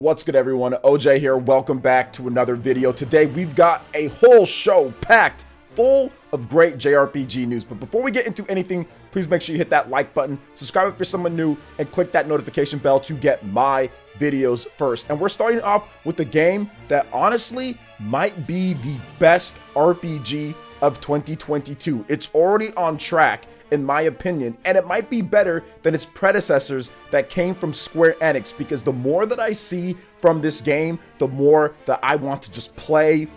What's good, everyone? OJ here. Welcome back to another video. Today we've got a whole show packed full of great JRPG news. But before we get into anything, please make sure you hit that like button, subscribe if you're someone new, and click that notification bell to get my videos first. And we're starting off with a game that honestly might be the best RPG of 2022. It's already on track, in my opinion, and it might be better than its predecessors that came from Square Enix, because the more that I see from this game, the more that I want to just play,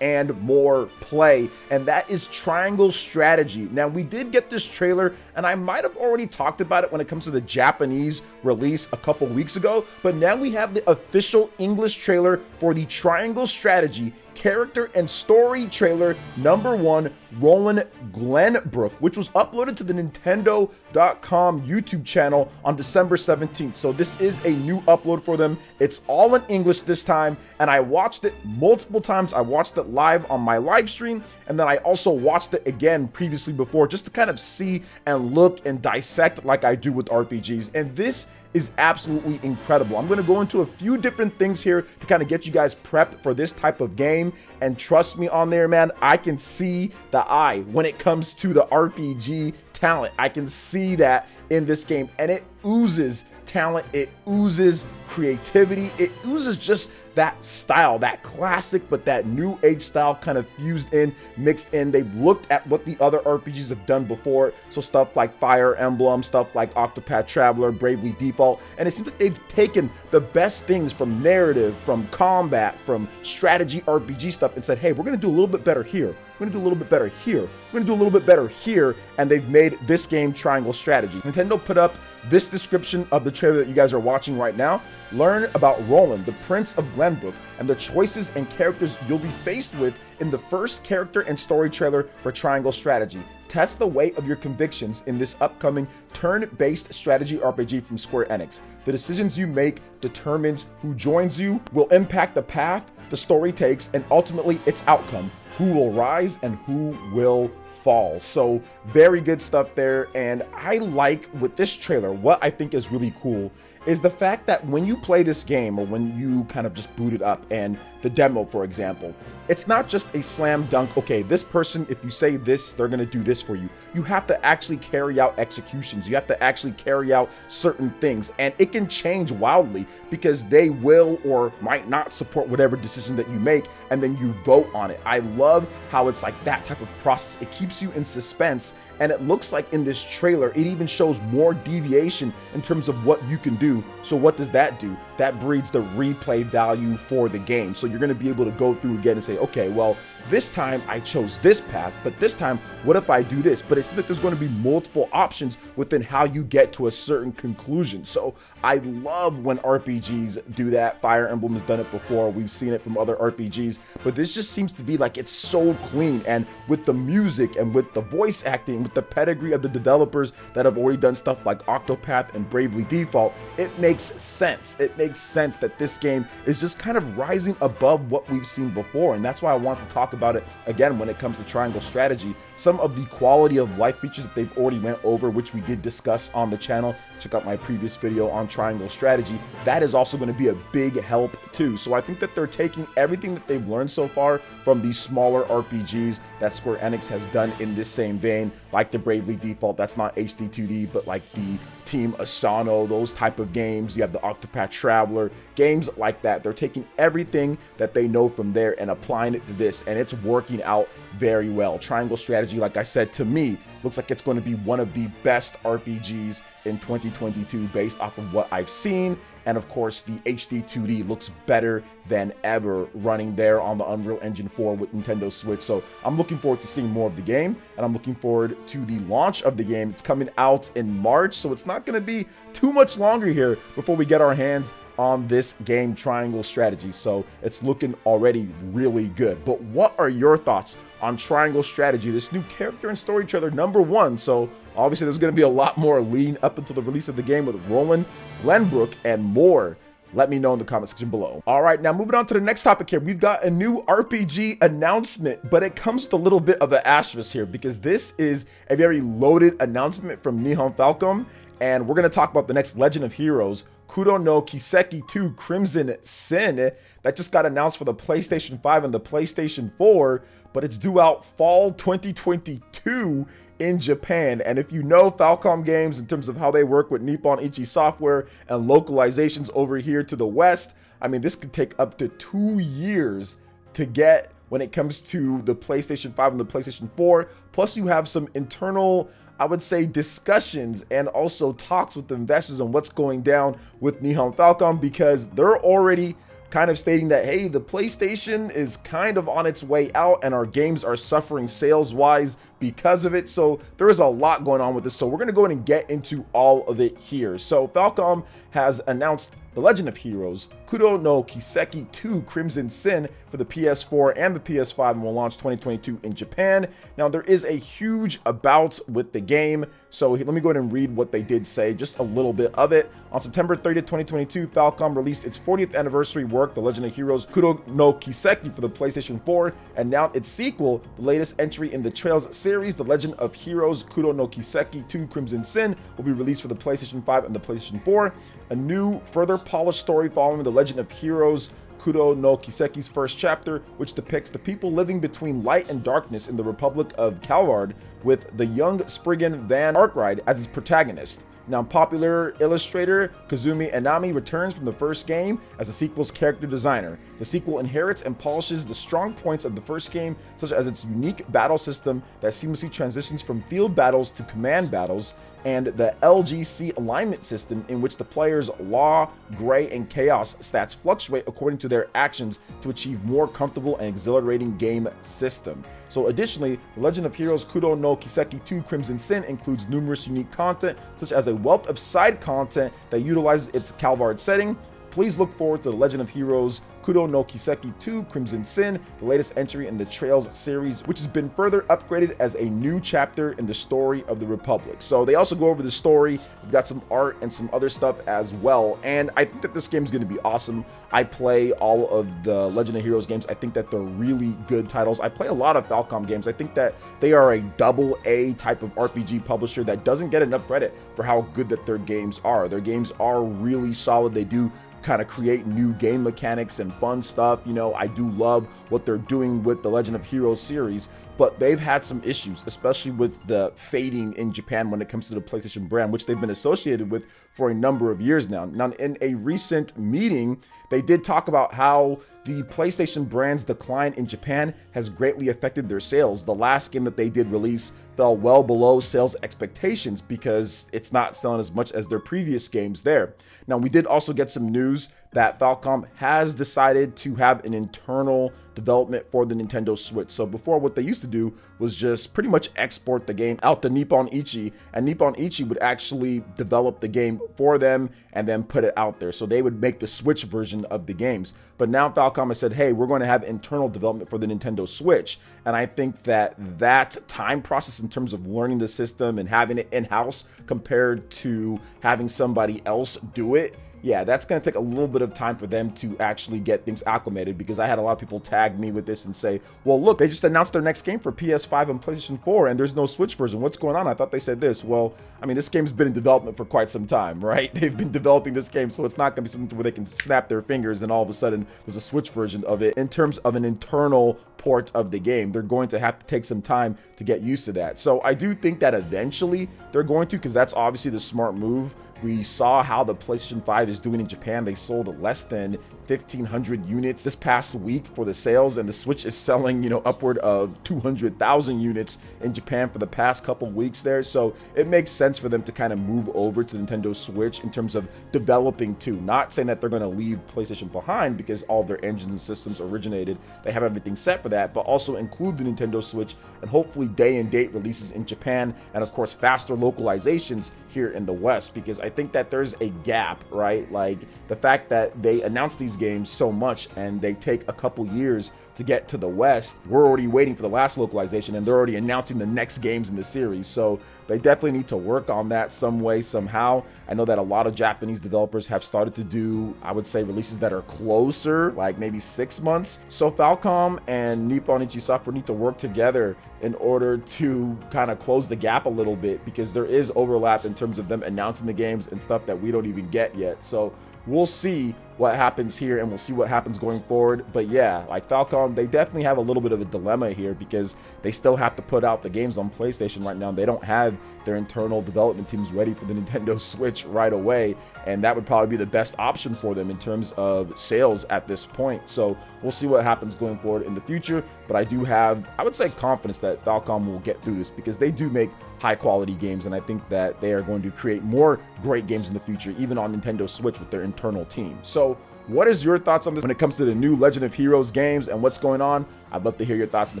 and more play, and that is Triangle Strategy. Now, we did get this trailer, and I might have already talked about it when it comes to the Japanese release a couple weeks ago, but now we have the official English trailer for the Triangle Strategy character and story trailer #1, Roland Glenbrook, which was uploaded to the Nintendo.com YouTube channel on December 17th. So this is a new upload for them. It's all in English this time, and I watched it multiple times. I watched it live on my live stream, and then I also watched it again previously before, just to kind of see and look and dissect like I do with RPGs. And this is absolutely incredible. I'm going to go into a few different things here to kind of get you guys prepped for this type of game, and trust me on there, man, I can see the eye when it comes to the RPG talent. I can see that in this game, and it oozes talent, it oozes creativity, it oozes just that style, that classic but that new age style kind of fused in, mixed in. They've looked at what the other RPGs have done before, so stuff like Fire Emblem, stuff like Octopath Traveler, Bravely Default, and it seems like they've taken the best things from narrative, from combat, from strategy RPG stuff, and said, hey, we're gonna do a little bit better here, we're gonna do a little bit better here, we're gonna do a little bit better here, and they've made this game Triangle Strategy. Nintendo put up this description of the trailer that you guys are watching right now. Learn about Roland, the Prince of Glenbrook, and the choices and characters you'll be faced with in the first character and story trailer for Triangle Strategy. Test the weight of your convictions in this upcoming turn-based strategy RPG from Square Enix. The decisions you make determines who joins you, will impact the path the story takes, and ultimately its outcome. Who will rise and who will fall. So very good stuff there. And I like with this trailer, what I think is really cool is the fact that when you play this game, or when you kind of just boot it up, and the demo, for example, it's not just a slam dunk, okay, this person, if you say this, they're gonna do this for you. You have to actually carry out executions. You have to actually carry out certain things, and it can change wildly because they will or might not support whatever decision that you make, and then you vote on it. I love how it's like that type of process. It keeps you in suspense, and it looks like in this trailer, it even shows more deviation in terms of what you can do. So what does that do? That breeds the replay value for the game. So you're going to be able to go through again and say, okay, well, this time I chose this path, but this time, what if I do this? But it seems like there's going to be multiple options within how you get to a certain conclusion. So I love when RPGs do that. Fire Emblem has done it before. We've seen it from other RPGs, but this just seems to be like it's so clean. And with the music and with the voice acting, with the pedigree of the developers that have already done stuff like Octopath and Bravely Default, it makes sense. It makes sense that this game is just kind of rising above what we've seen before. And that's why I want to talk about it again when it comes to Triangle Strategy. Some of the quality of life features that they've already went over, which we did discuss on the channel. Check out my previous video on Triangle Strategy. That is also going to be a big help too. So I think that they're taking everything that they've learned so far from these smaller RPGs that Square Enix has done in this same vein, like the Bravely Default, that's not HD 2D, but like the Team Asano, those type of games. You have the Octopath Traveler, games like that. They're taking everything that they know from there and applying it to this, and it's working out very well. Triangle Strategy, like I said, to me, looks like it's going to be one of the best RPGs in 2022 based off of what I've seen. And of course, the HD 2D looks better than ever running there on the Unreal Engine 4 with Nintendo Switch. So I'm looking forward to seeing more of the game, and I'm looking forward to the launch of the game. It's coming out in March, so it's not going to be too much longer here before we get our hands on this game, Triangle Strategy. So it's looking already really good. But what are your thoughts on Triangle Strategy, this new character and story trailer #1? So obviously there's going to be a lot more leading up until the release of the game with Roland Glenbrook and more. Let me know in the comment section below. All right, now moving on to the next topic here. We've got a new RPG announcement, but it comes with a little bit of an asterisk here because this is a very loaded announcement from Nihon Falcom, and we're going to talk about the next Legend of Heroes Kuro no Keseki 2 Crimson Sin that just got announced for the PlayStation 5 and the PlayStation 4, but it's due out fall 2022 in Japan. And if you know Falcom Games in terms of how they work with Nippon Ichi software and localizations over here to the West, I mean, this could take up to 2 years to get when it comes to the PlayStation 5 and the PlayStation 4. Plus you have some internal, I would say, discussions and also talks with investors on what's going down with Nihon Falcom, because they're already kind of stating that, hey, the PlayStation is kind of on its way out and our games are suffering sales wise because of it. So there is a lot going on with this. So we're going to go ahead and get into all of it here. So Falcom has announced The Legend of Heroes Kuro no Keseki 2 Crimson Sin for the PS4 and the PS5 and will launch 2022 in Japan. Now there is a huge about with the game, so let me go ahead and read what they did say, just a little bit of it. On September 30th, 2022, Falcom released its 40th anniversary work, The Legend of Heroes Kuro no Keseki for the PlayStation 4, and now its sequel, the latest entry in the Trails series, The Legend of Heroes Kuro no Keseki 2 Crimson Sin, will be released for the PlayStation 5 and the PlayStation 4. A new, further polished story following The Legend of Heroes Kuro no Keseki's first chapter, which depicts the people living between light and darkness in the Republic of Calvard, with the young Spriggan Van Arkwright as its protagonist. Now, popular illustrator Kazumi Enami returns from the first game as the sequel's character designer. The sequel inherits and polishes the strong points of the first game, such as its unique battle system that seamlessly transitions from field battles to command battles, and the LGC alignment system in which the player's Law, Gray, and Chaos stats fluctuate according to their actions to achieve more comfortable and exhilarating game system. So additionally, The Legend of Heroes Kuro no Keseki 2 Crimson Sin includes numerous unique content, such as a wealth of side content that utilizes its Calvard setting. Please look forward to The Legend of Heroes Kuro no Keseki 2 Crimson Sin, the latest entry in the Trails series, which has been further upgraded as a new chapter in the story of the Republic. So they also go over the story. We've got some art and some other stuff as well, and I think that this game is going to be awesome. I play all of the Legend of Heroes games. I think that they're really good titles. I play a lot of Falcom games. I think that they are a AA type of RPG publisher that doesn't get enough credit for how good that their games are. Their games are really solid. They do kind of create new game mechanics and fun stuff. You know, I do love what they're doing with the Legend of Heroes series, but they've had some issues, especially with the fading in Japan when it comes to the PlayStation brand, which they've been associated with for a number of years now. Now, in a recent meeting, they did talk about how the PlayStation brand's decline in Japan has greatly affected their sales. The last game that they did release fell well below sales expectations because it's not selling as much as their previous games there. Now, we did also get some news that Falcom has decided to have an internal development for the Nintendo Switch. So before, what they used to do was just pretty much export the game out to Nippon Ichi, and Nippon Ichi would actually develop the game for them and then put it out there. So they would make the Switch version of the games. But now Falcom has said, hey, we're going to have internal development for the Nintendo Switch. And I think that that time process in terms of learning the system and having it in-house compared to having somebody else do it, yeah, that's going to take a little bit of time for them to actually get things acclimated, because I had a lot of people tag me with this and say, well, look, they just announced their next game for PS5 and PlayStation 4 and there's no Switch version. What's going on? I thought they said this. Well, I mean, this game's been in development for quite some time, right? They've been developing this game, so it's not going to be something where they can snap their fingers and all of a sudden there's a Switch version of it. In terms of an internal port of the game, they're going to have to take some time to get used to that. So I do think that eventually they're going to, because that's obviously the smart move. We saw how the PlayStation 5 is doing in Japan. They sold less than 1,500 units this past week for the sales, and the Switch is selling, you know, upward of 200,000 units in Japan for the past couple weeks there. So it makes sense for them to kind of move over to the Nintendo Switch in terms of developing too. Not saying that they're going to leave PlayStation behind, because all their engines and systems originated. They have everything set for that, but also include the Nintendo Switch and hopefully day and date releases in Japan, and of course faster localizations here in the West, because I think that there's a gap, right? Like the fact that they announced these games so much and they take a couple years to get to the West, we're already waiting for the last localization and they're already announcing the next games in the series. So they definitely need to work on that some way, somehow. I know that a lot of Japanese developers have started to do, I would say, releases that are closer, like maybe 6 months. So Falcom and Nippon Ichi Software need to work together in order to kind of close the gap a little bit, because there is overlap in terms of them announcing the games and stuff that we don't even get yet. So we'll see what happens here and we'll see what happens going forward. But yeah, like Falcom, they definitely have a little bit of a dilemma here because they still have to put out the games on PlayStation right now. They don't have their internal development teams ready for the Nintendo Switch right away, and that would probably be the best option for them in terms of sales at this point. So we'll see what happens going forward in the future, but I do have, I would say, confidence that Falcom will get through this because they do make high quality games, and I think that they are going to create more great games in the future, even on Nintendo Switch with their internal team. So what is your thoughts on this when it comes to the new Legend of Heroes games and what's going on? I'd love to hear your thoughts in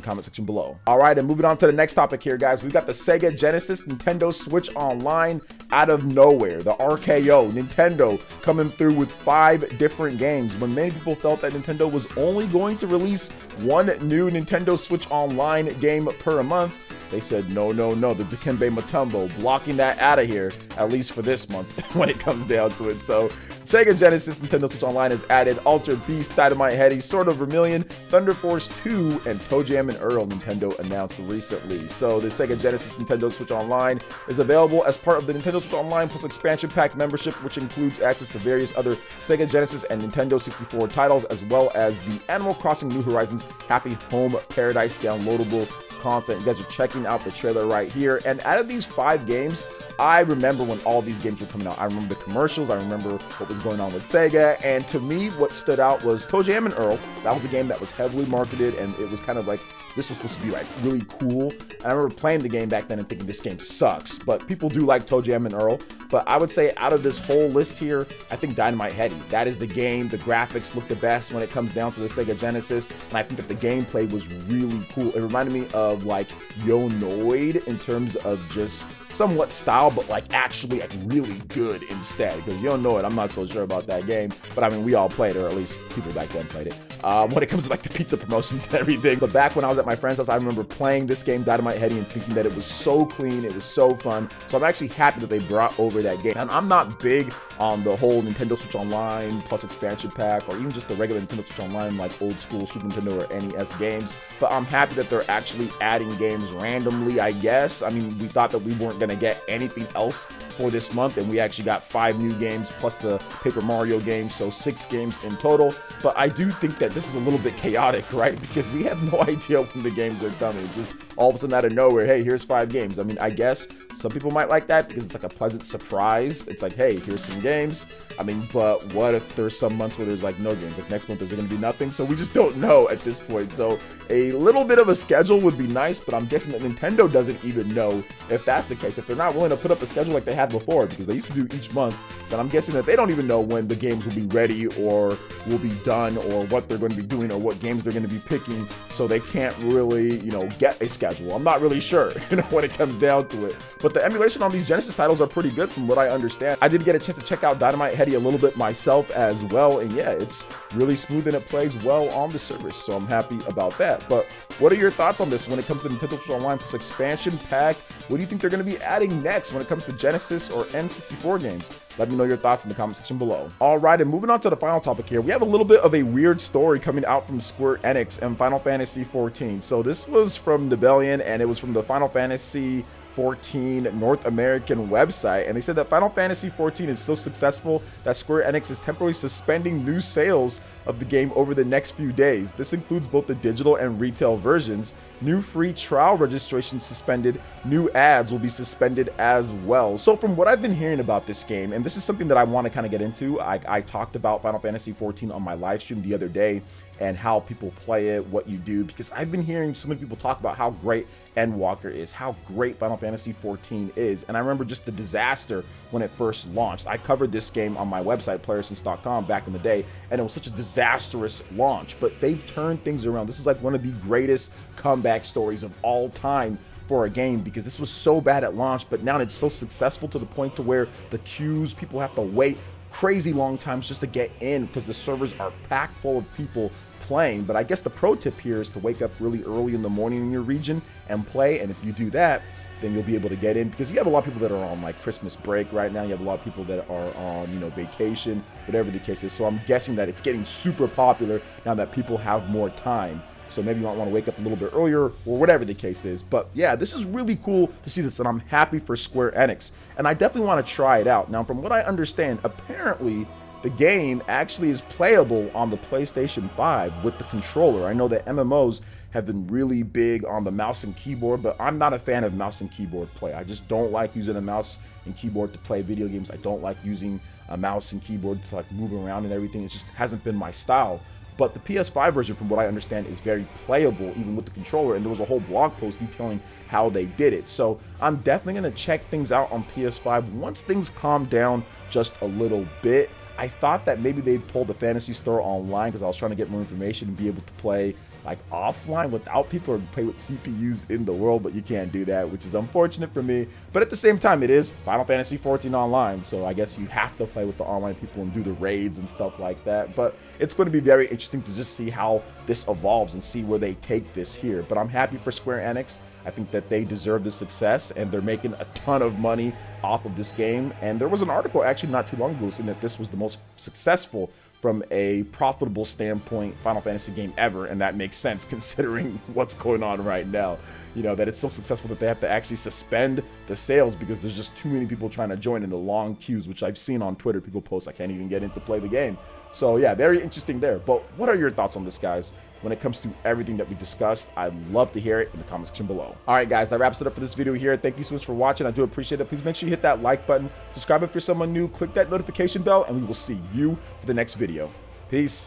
the comment section below. All right, and moving on to the next topic here, guys. We've got the Sega Genesis Nintendo Switch Online out of nowhere. The RKO, Nintendo coming through with 5 different games. When many people felt that Nintendo was only going to release one new Nintendo Switch Online game per month, they said, no, no, no, the Dikembe Mutombo, blocking that out of here, at least for this month when it comes down to it. So Sega Genesis Nintendo Switch Online has added Altered Beast, Dynamite Headdy, Sword of Vermilion, Thunder Force 2, and Toe Jam and Earl, Nintendo announced recently. So the Sega Genesis Nintendo Switch Online is available as part of the Nintendo Switch Online Plus Expansion Pack membership, which includes access to various other Sega Genesis and Nintendo 64 titles, as well as the Animal Crossing New Horizons Happy Home Paradise downloadable content. You guys are checking out the trailer right here, and out of these 5 games, I remember when all these games were coming out. I remember the commercials, I remember what was going on with Sega, and to me what stood out was Toe Jam and Earl. That was a game that was heavily marketed, and it was kind of like, this was supposed to be like really cool. And I remember playing the game back then and thinking this game sucks, but people do like Toe Jam and Earl. But I would say out of this whole list here, I think Dynamite Headdy, that is the game. The graphics look the best when it comes down to the Sega Genesis, and I think that the gameplay was really cool. It reminded me of like Yonoid in terms of just somewhat style, but like actually like really good instead, because Yonoid, I'm not so sure about that game, but I mean, we all played it, or at least people back then played it. When it comes to like the pizza promotions and everything. But back when I was at my friend's house, I remember playing this game, Dynamite Headdy, and thinking that it was so clean, it was so fun. So I'm actually happy that they brought over that game. And I'm not big on the whole Nintendo Switch Online Plus Expansion Pack, or even just the regular Nintendo Switch Online, like old school Super Nintendo or NES games. But I'm happy that they're actually adding games randomly, I guess. I mean, we thought that we weren't going to get anything else for this month, and we actually got 5 new games plus the Paper Mario game, so 6 games in total. But I do think that this is a little bit chaotic, right? Because we have no idea when the games are coming. Just all of a sudden out of nowhere, hey, here's 5 games. I mean, I guess some people might like that because it's like a pleasant surprise. It's like, hey, here's some games. I mean, but what if there's some months where there's like no games? Like next month, is there going to be nothing? So we just don't know at this point. So a little bit of a schedule would be nice, but I'm guessing that Nintendo doesn't even know if that's the case. If they're not willing to put up a schedule like they had before, because they used to do each month, then I'm guessing that they don't even know when the games will be ready or will be done, or what they're going to be doing, or what games they're going to be picking. So they can't really, you know, get a schedule. I'm not really sure, you know, when it comes down to it. But the emulation on these Genesis titles are pretty good from what I understand. I did get a chance to check out Dynamite Headdy a little bit myself as well, and yeah, it's really smooth and it plays well on the service, so I'm happy about that. But what are your thoughts on this when it comes to Nintendo Switch Online Plus Expansion Pack? What do you think they're going to be adding next when it comes to Genesis or N64 games? Let me know your thoughts in the comment section below. All right, and moving on to the final topic here, we have a little bit of a weird story coming out from Square Enix and Final Fantasy XIV. So this was from Nebellion, and it was from the Final Fantasy 14 North American website, and they said that Final Fantasy 14 is so successful that Square Enix is temporarily suspending new sales of the game over the next few days. This includes both the digital and retail versions. New free trial registrations suspended, new ads will be suspended as well. So from what I've been hearing about this game, and this is something that I want to kind of get into, I talked about Final Fantasy 14 on my live stream the other day, and how people play it, what you do, because I've been hearing so many people talk about how great Endwalker is, how great Final Fantasy 14 is, and I remember just the disaster when it first launched. I covered this game on my website, PlayerEssence.com, back in the day, and it was such a disastrous launch, but they've turned things around. This is like one of the greatest comeback stories of all time for a game, because this was so bad at launch, but now it's so successful to the point to where the queues, people have to wait crazy long times just to get in because the servers are packed full of people playing. But I guess the pro tip here is to wake up really early in the morning in your region and play. And if you do that, then you'll be able to get in, because you have a lot of people that are on like Christmas break right now. You have a lot of people that are on, you know, vacation, whatever the case is. So I'm guessing that it's getting super popular now that people have more time. So maybe you might want to wake up a little bit earlier or whatever the case is. But yeah, this is really cool to see this, and I'm happy for Square Enix. And I definitely want to try it out. Now, from what I understand, apparently the game actually is playable on the PlayStation 5 with the controller. I know that MMOs have been really big on the mouse and keyboard, but I'm not a fan of mouse and keyboard play. I just don't like using a mouse and keyboard to play video games. I don't like using a mouse and keyboard to like move around and everything. It just hasn't been my style. But the PS5 version, from what I understand, is very playable even with the controller, and there was a whole blog post detailing how they did it. So I'm definitely going to check things out on PS5 once things calm down just a little bit. I thought that maybe they'd pull the Fantasy Store online because I was trying to get more information and be able to play like offline without people or play with CPUs in the world, but you can't do that, which is unfortunate for me. But at the same time, it is Final Fantasy 14 online, so I guess you have to play with the online people and do the raids and stuff like that. But it's going to be very interesting to just see how this evolves and see where they take this here. But I'm happy for Square Enix. I think that they deserve the success, and they're making a ton of money off of this game. And there was an article actually not too long ago saying that this was the most successful from a profitable standpoint Final Fantasy game ever, and that makes sense considering what's going on right now. You know, that it's so successful that they have to actually suspend the sales because there's just too many people trying to join in the long queues, which I've seen on Twitter. People post, I can't even get in to play the game. So yeah, very interesting there. But what are your thoughts on this, guys? When it comes to everything that we discussed, I'd love to hear it in the comment section below. All right, guys, that wraps it up for this video here. Thank you so much for watching. I do appreciate it. Please make sure you hit that like button, subscribe if you're someone new, click that notification bell, and we will see you for the next video. Peace.